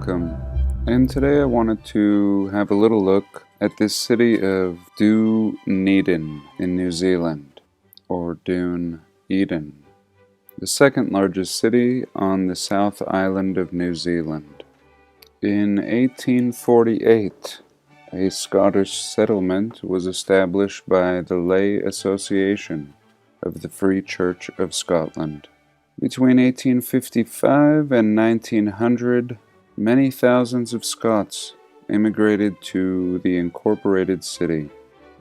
welcome. And today I wanted to have a little look at this city of Dunedin in New Zealand, or Dunedin, the second largest city on the South Island of New Zealand. In 1848, a Scottish settlement was established by the Lay Association of the Free Church of Scotland. Between 1855 and 1900, many thousands of Scots immigrated to the incorporated city.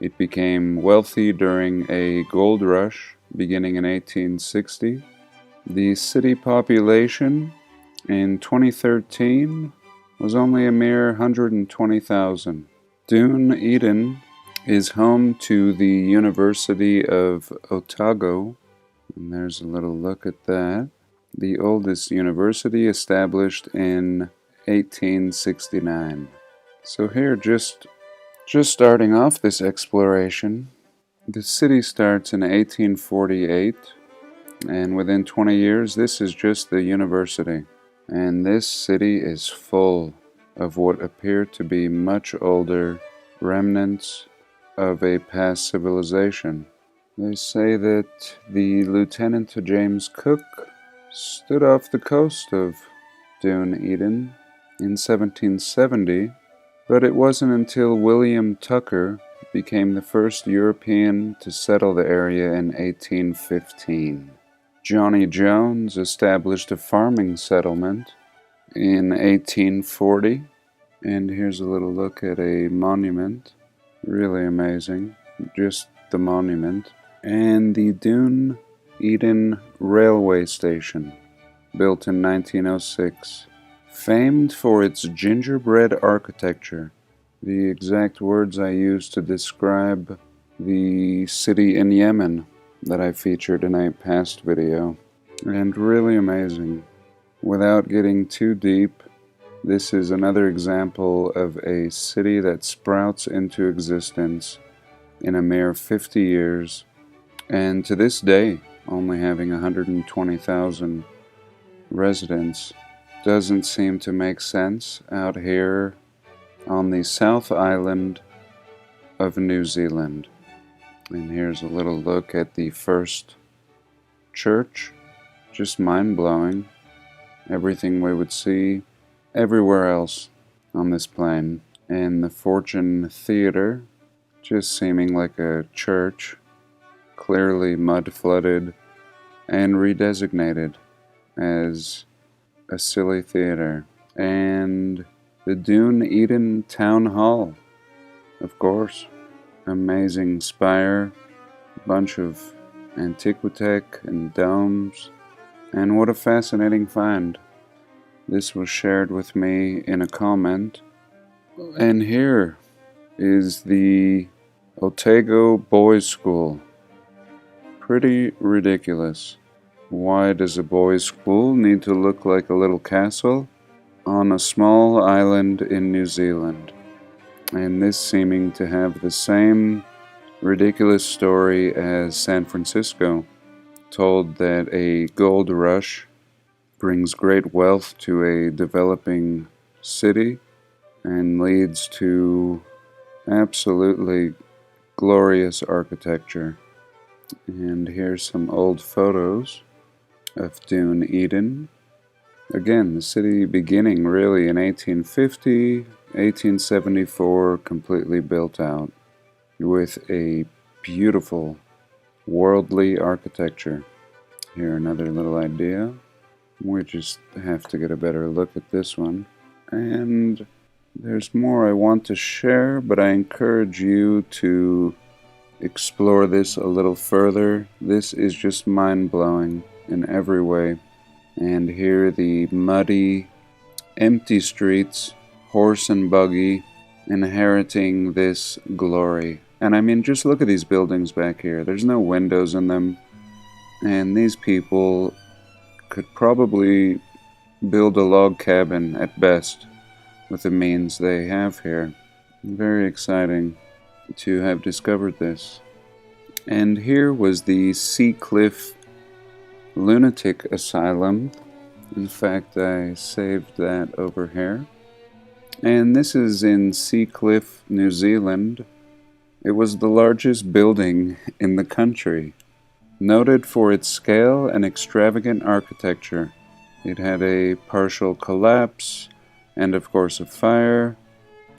It became wealthy during a gold rush beginning in 1860. The city population in 2013 was only a mere 120,000. Dunedin is home to the University of Otago, and there's a little look at that. The oldest university established in 1869. So here, just starting off this exploration, the city starts in 1848, and within 20 years, this is just the university. And this city is full of what appear to be much older remnants of a past civilization. They say that the Lieutenant James Cook stood off the coast of Dunedin in 1770, but it wasn't until William Tucker became the first European to settle the area in 1815. Johnny Jones established a farming settlement in 1840, and here's a little look at a monument. Really amazing, just the monument. And the Dunedin Railway Station, built in 1906, famed for its gingerbread architecture, the exact words I used to describe the city in Yemen that I featured in a past video, and really amazing. Without getting too deep, this is another example of a city that sprouts into existence in a mere 50 years, and to this day, only having 120,000 residents doesn't seem to make sense out here on the South Island of New Zealand. And here's a little look at the first church. Just mind-blowing. Everything we would see everywhere else on this plane. And the Fortune Theater, just seeming like a church, clearly mud-flooded and redesignated as a silly theater. And the Dunedin Town Hall, of course. Amazing spire, bunch of antiquitech and domes, and what a fascinating find. This was shared with me in a comment, and here is the Otago Boys' School. Pretty ridiculous. Why does a boys' school need to look like a little castle on a small island in New Zealand? And this seeming to have the same ridiculous story as San Francisco, told that a gold rush brings great wealth to a developing city and leads to absolutely glorious architecture. And here's some old photos of Dunedin. Again, the city beginning really in 1850, 1874, completely built out with a beautiful worldly architecture. Here, another little idea. We just have to get a better look at this one. And there's more I want to share, but I encourage you to explore this a little further. This is just mind-blowing in every way. And here the muddy, empty streets, horse and buggy, inheriting this glory. And I mean, just look at these buildings back here. There's no windows in them. And these people could probably build a log cabin at best with the means they have here. Very exciting to have discovered this. And here was the Sea Cliff Lunatic Asylum In fact, I saved that over here. And this is in Seacliff, New Zealand. It was the largest building in the country, noted for its scale and extravagant architecture. It had a partial collapse, and of course a fire,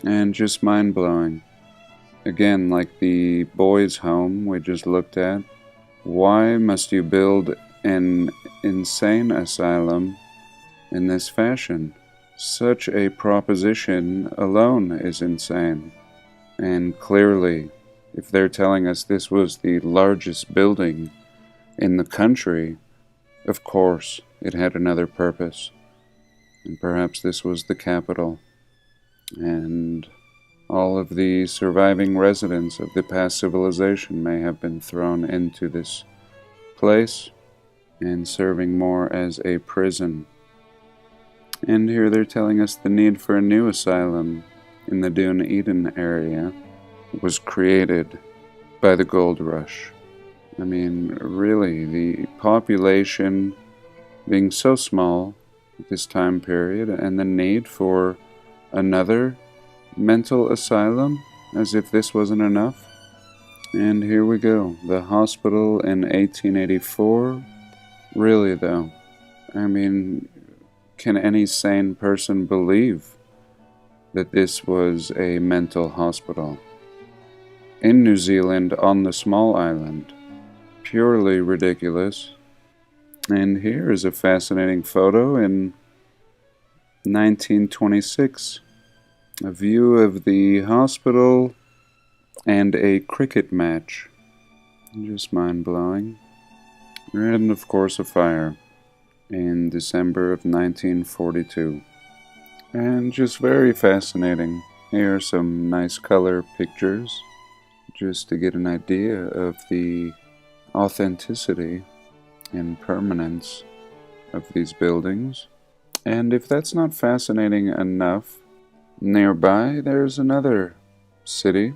and just mind-blowing. Again, like the boys' home we just looked at, why must you build an insane asylum in this fashion? Such a proposition alone is insane. And clearly, if they're telling us this was the largest building in the country, of course it had another purpose. And perhaps this was the capital. And all of the surviving residents of the past civilization may have been thrown into this place and serving more as a prison. And here they're telling us the need for a new asylum in the Dunedin area was created by the gold rush. I mean, really, the population being so small at this time period, and the need for another mental asylum, as if this wasn't enough. And here we go, the hospital in 1884. Really though, I mean, can any sane person believe that this was a mental hospital? In New Zealand, on the small island. Purely ridiculous. And here is a fascinating photo in 1926. A view of the hospital and a cricket match. Just mind-blowing. And of course a fire in December of 1942. And just very fascinating. Here are some nice color pictures, just to get an idea of the authenticity and permanence of these buildings. And if that's not fascinating enough, nearby there's another city,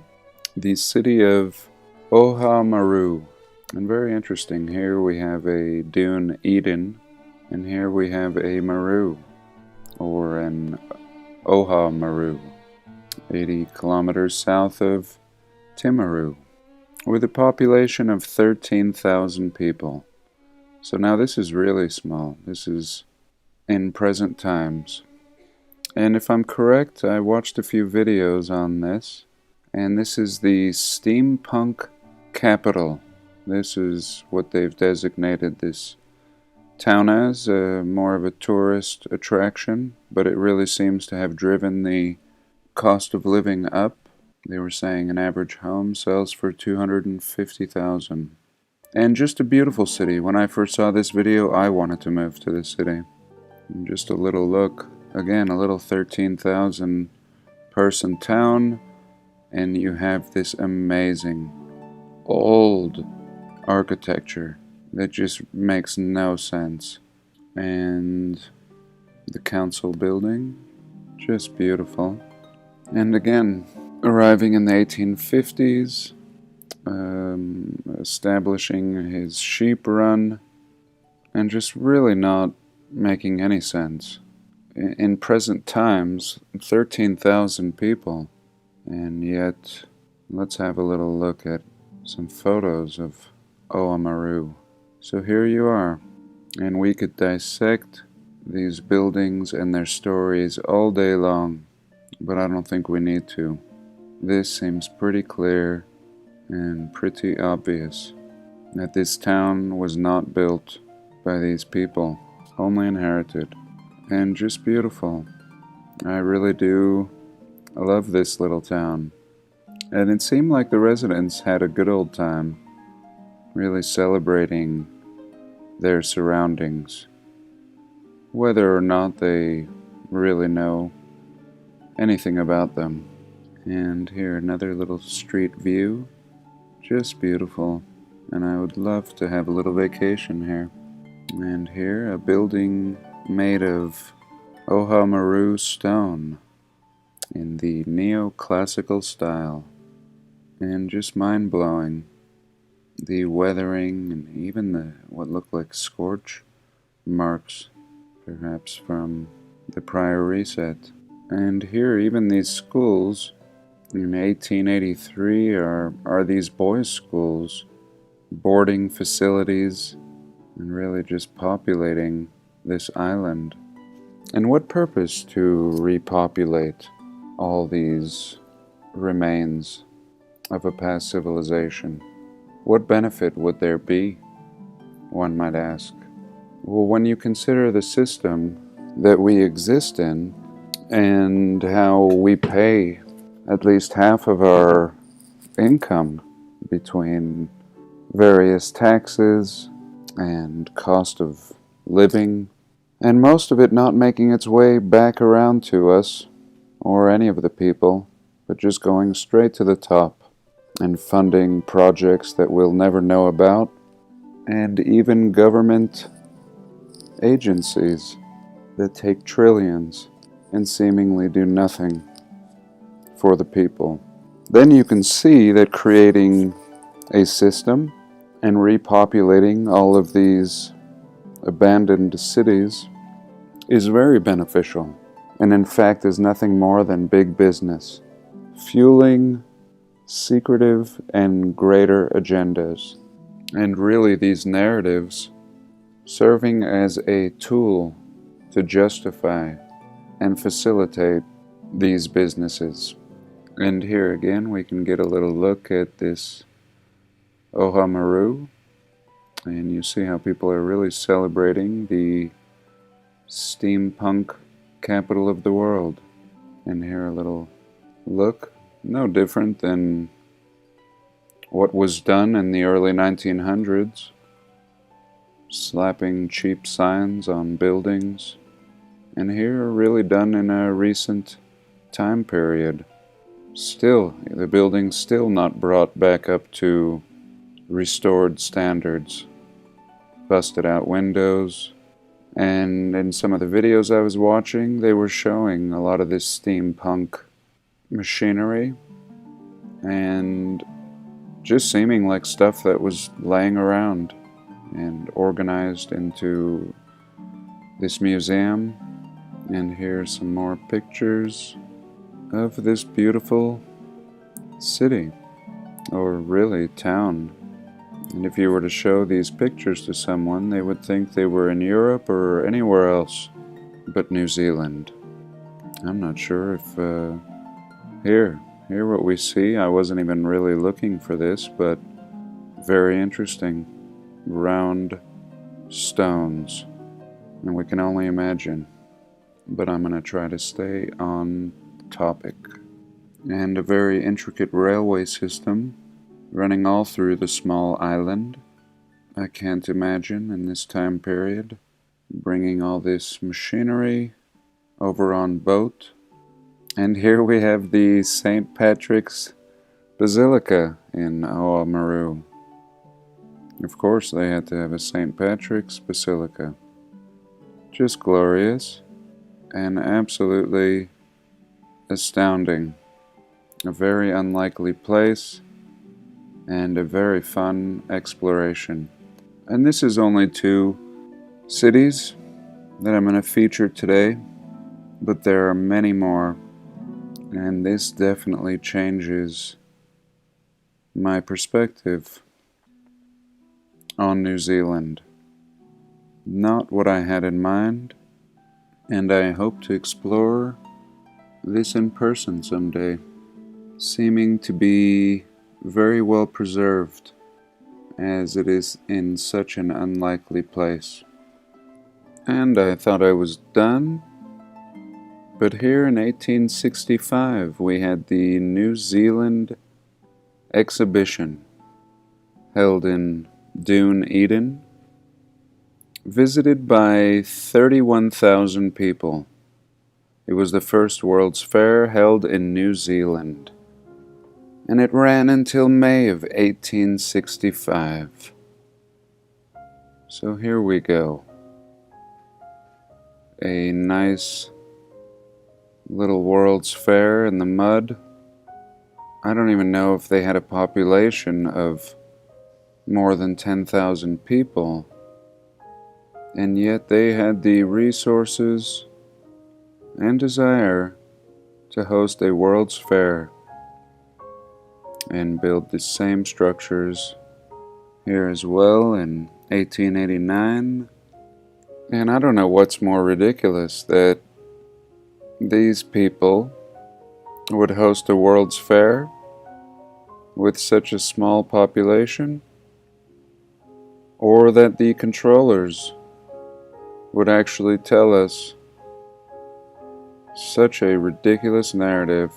the city of Oamaru. And very interesting, here we have a Dunedin, and here we have a Maru, or an Oamaru, 80 kilometers south of Timaru, with a population of 13,000 people. So now this is really small. This is in present times. And if I'm correct, I watched a few videos on this, and this is the steampunk capital. This is what they've designated this town as, more of a tourist attraction, but it really seems to have driven the cost of living up. They were saying an average home sells for $250,000. And just a beautiful city. When I first saw this video, I wanted to move to this city. And just a little look. Again, a little 13,000 person town, and you have this amazing old architecture that just makes no sense. And the council building, just beautiful. And again, arriving in the 1850s, establishing his sheep run, and just really not making any sense. In present times, 13,000 people, and yet, let's have a little look at some photos of Oamaru. So here you are, and we could dissect these buildings and their stories all day long, but I don't think we need to. This seems pretty clear and pretty obvious that this town was not built by these people, only inherited, and just beautiful. I really do love this little town, and it seemed like the residents had a good old time, really celebrating their surroundings, whether or not they really know anything about them. And here, another little street view, just beautiful, and I would love to have a little vacation here. And here, a building made of Oamaru stone in the neoclassical style, and just mind-blowing. The weathering and even the what looked like scorch marks perhaps from the prior reset. And here, even these schools in 1883 are these boys' schools, boarding facilities, and really just populating this island. And what purpose to repopulate all these remains of a past civilization? What benefit would there be, one might ask? Well, when you consider the system that we exist in and how we pay at least half of our income between various taxes and cost of living, and most of it not making its way back around to us or any of the people, but just going straight to the top and funding projects that we'll never know about, and even government agencies that take trillions and seemingly do nothing for the people. Then you can see that creating a system and repopulating all of these abandoned cities is very beneficial, and in fact is nothing more than big business, fueling secretive and greater agendas, and really these narratives serving as a tool to justify and facilitate these businesses. And here again we can get a little look at this Oamaru, and you see how people are really celebrating the steampunk capital of the world. And here a little look, no different than what was done in the early 1900s, slapping cheap signs on buildings, and here really done in a recent time period. Still, the building's still not brought back up to restored standards. Busted out windows, and in some of the videos I was watching, they were showing a lot of this steampunk machinery, and just seeming like stuff that was laying around and organized into this museum. And here's some more pictures of this beautiful city, or really town. And if you were to show these pictures to someone, they would think they were in Europe or anywhere else but New Zealand. I'm not sure if here what we see, I wasn't even really looking for this, but very interesting. Round stones, and we can only imagine, but I'm going to try to stay on topic. And a very intricate railway system running all through the small island. I can't imagine in this time period bringing all this machinery over on boat. And here we have the St. Patrick's Basilica in Oamaru. Of course they had to have a St. Patrick's Basilica. Just glorious and absolutely astounding. A very unlikely place and a very fun exploration. And this is only 2 cities that I'm going to feature today, but there are many more, and this definitely changes my perspective on New Zealand. Not what I had in mind, and I hope to explore this in person someday, seeming to be very well preserved, as it is in such an unlikely place. And I thought I was done, but here in 1865 we had the New Zealand exhibition held in Dunedin, visited by 31,000 people. It was the first World's Fair held in New Zealand, and it ran until May of 1865. So here we go. A nice little World's Fair in the mud. I don't even know if they had a population of more than 10,000 people and yet they had the resources and desire to host a World's Fair and build the same structures here as well in 1889. And I don't know what's more ridiculous, that these people would host a World's Fair with such a small population, or that the controllers would actually tell us such a ridiculous narrative.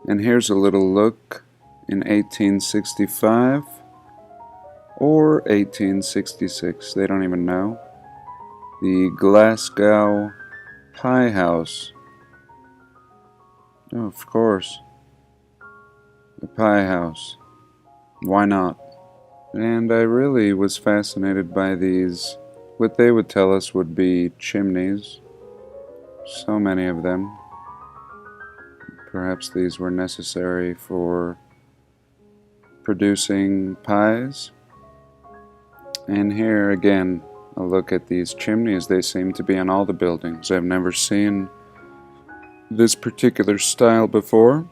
And here's a little look in 1865 or 1866, they don't even know. The Glasgow Pie House. Oh, of course. The pie house. Why not? And I really was fascinated by these, what they would tell us would be chimneys. So many of them. Perhaps these were necessary for producing pies. And here again, a look at these chimneys. They seem to be on all the buildings. I've never seen this particular style before.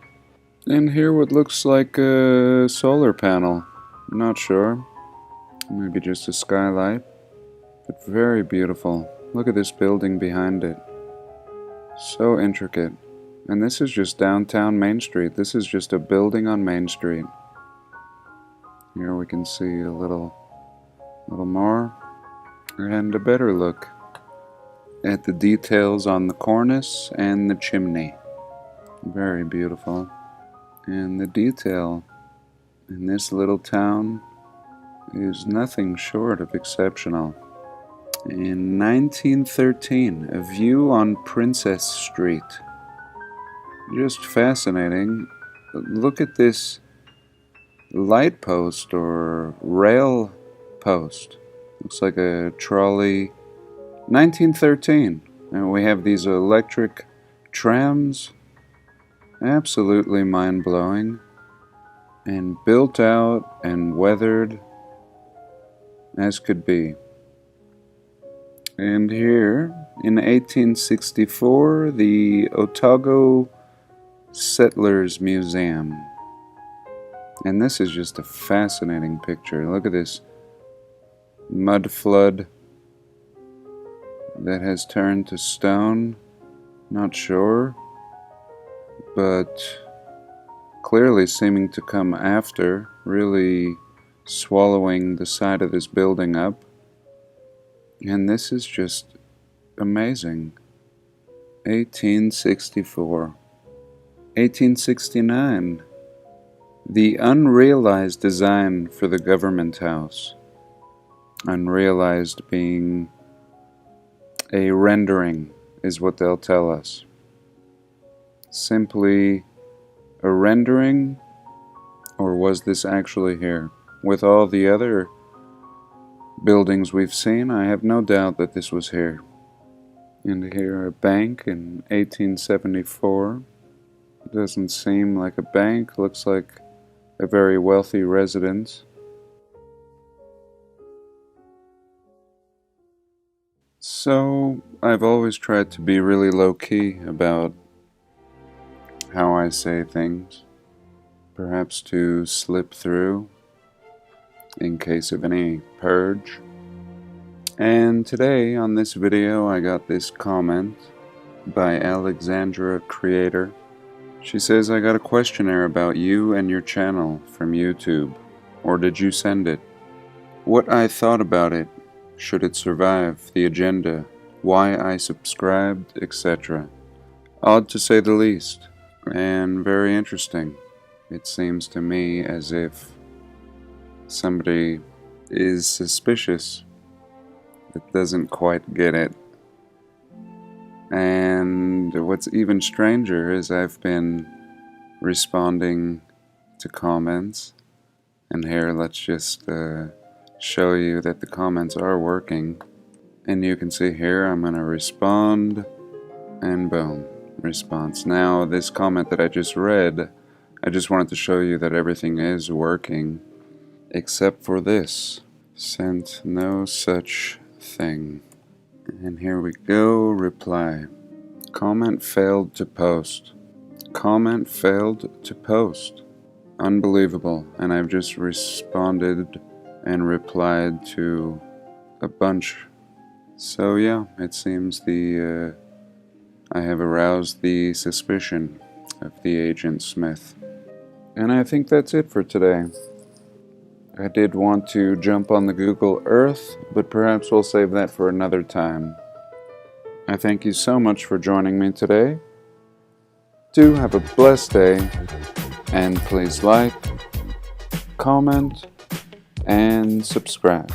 And here what looks like a solar panel. I'm not sure. Maybe just a skylight. But very beautiful. Look at this building behind it. So intricate. And this is just downtown Main Street. This is just a building on Main Street. Here we can see a little more. And a better look at the details on the cornice and the chimney. Very beautiful. And the detail in this little town is nothing short of exceptional. In 1913, a view on Princess Street. Just fascinating. Look at this light post or rail post. Looks like a trolley. 1913. And we have these electric trams. Absolutely mind-blowing. And built out and weathered as could be. And here, in 1864, the Otago Settlers Museum. And this is just a fascinating picture. Look at this mud flood that has turned to stone. Not sure, but clearly seeming to come after, really swallowing the side of this building up. And this is just amazing. 1864. 1869. The unrealized design for the government house. Unrealized being a rendering is what they'll tell us. Simply a rendering, or was this actually here? With all the other buildings we've seen, I have no doubt that this was here. And here a bank in 1874. It doesn't seem like a bank, looks like a very wealthy residence. So, I've always tried to be really low-key about how I say things, perhaps to slip through in case of any purge. And today on this video I got this comment by Alexandra Creator. She says, I got a questionnaire about you and your channel from YouTube. Or did you send it? What I thought about it, should it survive, the agenda, why I subscribed, etc. Odd to say the least, and very interesting. It seems to me as if somebody is suspicious that doesn't quite get it. And what's even stranger is I've been responding to comments, and here let's just show you that the comments are working. And you can see here I'm going to respond, and boom, response. Now this comment that I just read, I just wanted to show you that everything is working except for this. Sent no such thing. And here we go, reply. Comment failed to post. Comment failed to post. Unbelievable. And I've just responded and replied to a bunch. So yeah, it seems I have aroused the suspicion of the Agent Smith. And I think that's it for today. I did want to jump on the Google Earth, but perhaps we'll save that for another time. I thank you so much for joining me today. Do have a blessed day, and please like, comment, and subscribe.